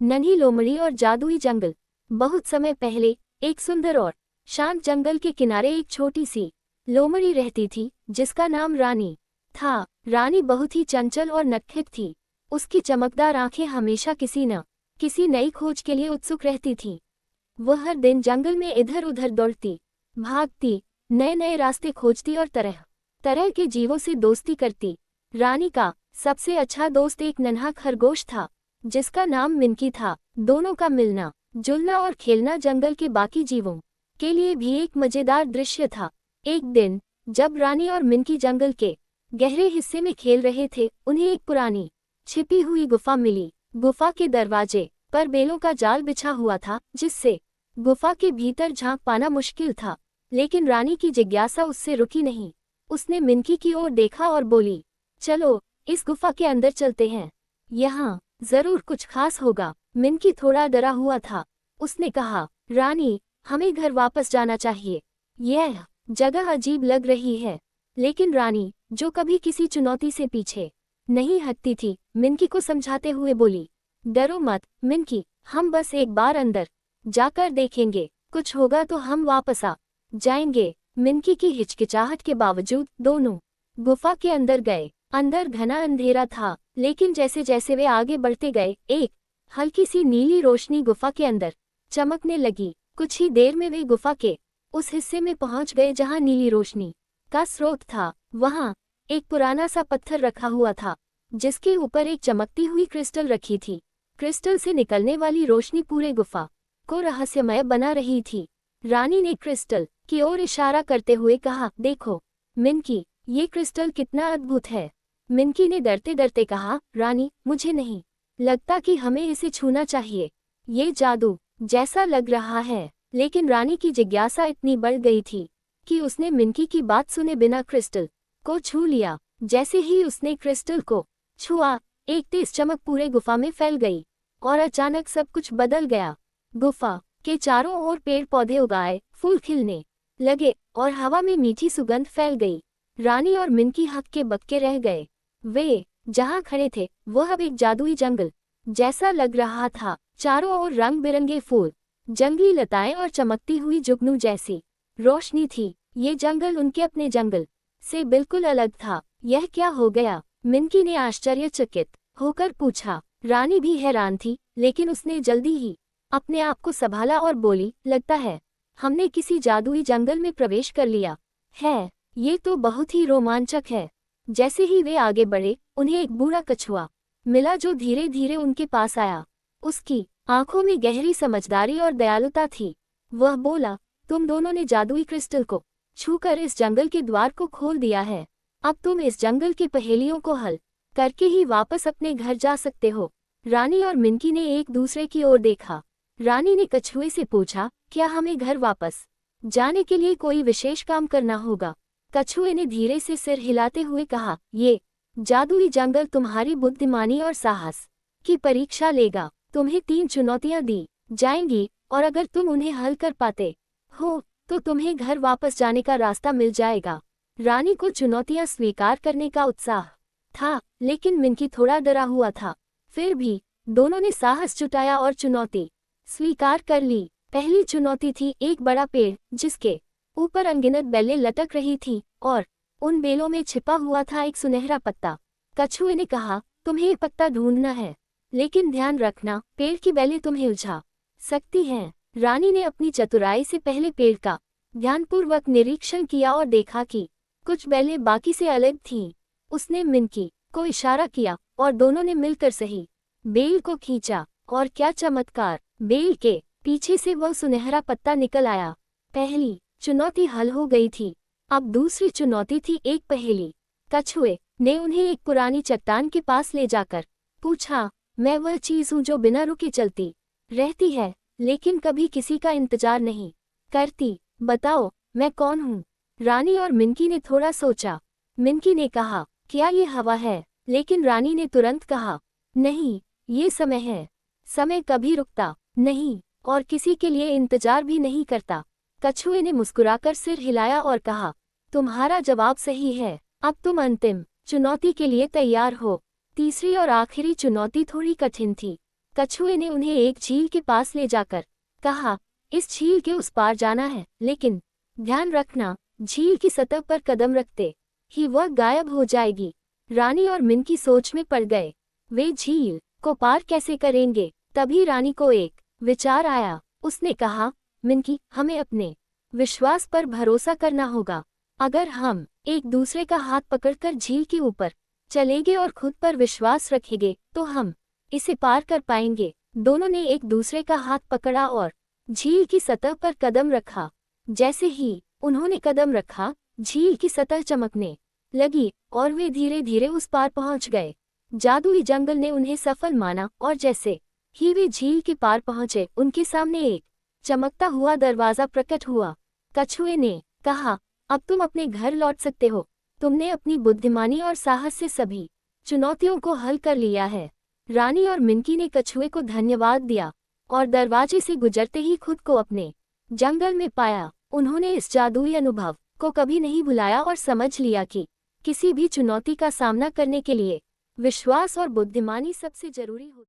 नन्ही लोमड़ी और जादुई जंगल। बहुत समय पहले एक सुंदर और शांत जंगल के किनारे एक छोटी सी लोमड़ी रहती थी जिसका नाम रानी था। रानी बहुत ही चंचल और नटखट थी। उसकी चमकदार आंखें हमेशा किसी न किसी नई खोज के लिए उत्सुक रहती थीं। वह हर दिन जंगल में इधर उधर दौड़ती, भागती, नए नए रास्ते खोजती और तरह तरह के जीवों से दोस्ती करती। रानी का सबसे अच्छा दोस्त एक नन्हा खरगोश था जिसका नाम मिनकी था। दोनों का मिलना जुलना और खेलना जंगल के बाकी जीवों के लिए भी एक मजेदार दृश्य था। एक दिन जब रानी और मिनकी जंगल के गहरे हिस्से में खेल रहे थे, उन्हें एक पुरानी छिपी हुई गुफा मिली। गुफा के दरवाजे पर बेलों का जाल बिछा हुआ था जिससे गुफा के भीतर झांक पाना मुश्किल था। लेकिन रानी की जिज्ञासा उससे रुकी नहीं। उसने मिनकी की ओर देखा और बोली, चलो इस गुफा के अंदर चलते हैं, यहाँ जरूर कुछ खास होगा। मिनकी थोड़ा डरा हुआ था। उसने कहा, रानी हमें घर वापस जाना चाहिए, यह जगह अजीब लग रही है। लेकिन रानी जो कभी किसी चुनौती से पीछे नहीं हटती थी, मिनकी को समझाते हुए बोली, डरो मत मिनकी, हम बस एक बार अंदर जाकर देखेंगे, कुछ होगा तो हम वापस आ जाएंगे। मिनकी की हिचकिचाहट के बावजूद दोनों गुफा के अंदर गए। अंदर घना अंधेरा था, लेकिन जैसे जैसे वे आगे बढ़ते गए, एक हल्की सी नीली रोशनी गुफा के अंदर चमकने लगी। कुछ ही देर में वे गुफा के उस हिस्से में पहुंच गए जहां नीली रोशनी का स्रोत था। वहां एक पुराना सा पत्थर रखा हुआ था जिसके ऊपर एक चमकती हुई क्रिस्टल रखी थी। क्रिस्टल से निकलने वाली रोशनी पूरे गुफा को रहस्यमय बना रही थी। रानी ने क्रिस्टल की ओर इशारा करते हुए कहा, देखो मिनकी, ये क्रिस्टल कितना अद्भुत है। मिनकी ने डरते डरते कहा, रानी मुझे नहीं लगता कि हमें इसे छूना चाहिए, ये जादू जैसा लग रहा है। लेकिन रानी की जिज्ञासा इतनी बढ़ गई थी कि उसने मिनकी की बात सुने बिना क्रिस्टल को छू लिया। जैसे ही उसने क्रिस्टल को छुआ, एक तेज चमक पूरे गुफा में फैल गई और अचानक सब कुछ बदल गया। गुफा के चारों ओर पेड़ पौधे उगाए, फूल खिलने लगे और हवा में मीठी सुगंध फैल गई। रानी और मिनकी हक्के बक्के रह गए। वे जहां खड़े थे वह अब एक जादुई जंगल जैसा लग रहा था। चारों ओर रंग बिरंगे फूल, जंगली लताएं और चमकती हुई जुगनू जैसी रोशनी थी। ये जंगल उनके अपने जंगल से बिल्कुल अलग था। यह क्या हो गया? मिनकी ने आश्चर्यचकित होकर पूछा। रानी भी हैरान थी, लेकिन उसने जल्दी ही अपने आप को संभाला और बोली, लगता है हमने किसी जादुई जंगल में प्रवेश कर लिया है। ये तो बहुत ही रोमांचक है। जैसे ही वे आगे बढ़े, उन्हें एक बूढ़ा कछुआ मिला जो धीरे धीरे उनके पास आया। उसकी आंखों में गहरी समझदारी और दयालुता थी। वह बोला, तुम दोनों ने जादुई क्रिस्टल को छूकर इस जंगल के द्वार को खोल दिया है। अब तुम इस जंगल की पहेलियों को हल करके ही वापस अपने घर जा सकते हो। रानी और मिनकी ने एक दूसरे की ओर देखा। रानी ने कछुए से पूछा, क्या हमें घर वापस जाने के लिए कोई विशेष काम करना होगा? कछुए ने धीरे से सिर हिलाते हुए कहा, ये जादुई जंगल तुम्हारी बुद्धिमानी और साहस की परीक्षा लेगा। तुम्हें 3 चुनौतियां दी जाएंगी और अगर तुम उन्हें हल कर पाते हो तो तुम्हें घर वापस जाने का रास्ता मिल जाएगा। रानी को चुनौतियां स्वीकार करने का उत्साह था, लेकिन मिनकी थोड़ा डरा हुआ था। फिर भी दोनों ने साहस जुटाया और चुनौती स्वीकार कर ली। पहली चुनौती थी एक बड़ा पेड़ जिसके ऊपर अनगिनत बेलें लटक रही थी और उन बेलों में छिपा हुआ था एक सुनहरा पत्ता। कछुए ने कहा, तुम्हें पत्ता ढूंढना है, लेकिन ध्यान रखना पेड़ की बेलें तुम्हें उलझा सकती हैं। रानी ने अपनी चतुराई से पहले पेड़ का ध्यानपूर्वक निरीक्षण किया और देखा कि कुछ बेलें बाकी से अलग थीं। उसने मिनकी को इशारा किया और दोनों ने मिलकर सही बेल को खींचा और क्या चमत्कार! बेल के पीछे से वह सुनहरा पत्ता निकल आया। पहली चुनौती हल हो गई थी। अब दूसरी चुनौती थी एक पहेली। कछुए ने उन्हें एक पुरानी चट्टान के पास ले जाकर पूछा, मैं वह चीज हूँ जो बिना रुके चलती रहती है लेकिन कभी किसी का इंतजार नहीं करती, बताओ मैं कौन हूँ? रानी और मिनकी ने थोड़ा सोचा। मिनकी ने कहा, क्या ये हवा है? लेकिन रानी ने तुरंत कहा, नहीं, ये समय है। समय कभी रुकता नहीं और किसी के लिए इंतजार भी नहीं करता। कछुए ने मुस्कुराकर सिर हिलाया और कहा, तुम्हारा जवाब सही है। अब तुम अंतिम चुनौती के लिए तैयार हो। तीसरी और आखिरी चुनौती थोड़ी कठिन थी। कछुए ने उन्हें एक झील के पास ले जाकर कहा, इस झील के उस पार जाना है, लेकिन ध्यान रखना, झील की सतह पर कदम रखते ही वह गायब हो जाएगी। रानी और मिनकी सोच में पड़ गए। वे झील को पार कैसे करेंगे? तभी रानी को एक विचार आया। उसने कहा, मिनकी, हमें अपने विश्वास पर भरोसा करना होगा। अगर हम एक दूसरे का हाथ पकड़कर झील के ऊपर चलेंगे और खुद पर विश्वास रखेंगे तो हम इसे पार कर पाएंगे। दोनों ने एक दूसरे का हाथ पकड़ा और झील की सतह पर कदम रखा। जैसे ही उन्होंने कदम रखा, झील की सतह चमकने लगी और वे धीरे धीरे उस पार पहुंच गए। जादुई जंगल ने उन्हें सफल माना और जैसे ही वे झील के पार पहुंचे, उनके सामने एक चमकता हुआ दरवाजा प्रकट हुआ। कछुए ने कहा, अब तुम अपने घर लौट सकते हो। तुमने अपनी बुद्धिमानी और साहस से सभी चुनौतियों को हल कर लिया है। रानी और मिनकी ने कछुए को धन्यवाद दिया और दरवाजे से गुजरते ही खुद को अपने जंगल में पाया। उन्होंने इस जादुई अनुभव को कभी नहीं भुलाया और समझ लिया कि किसी भी चुनौती का सामना करने के लिए विश्वास और बुद्धिमानी सबसे जरूरी होती है।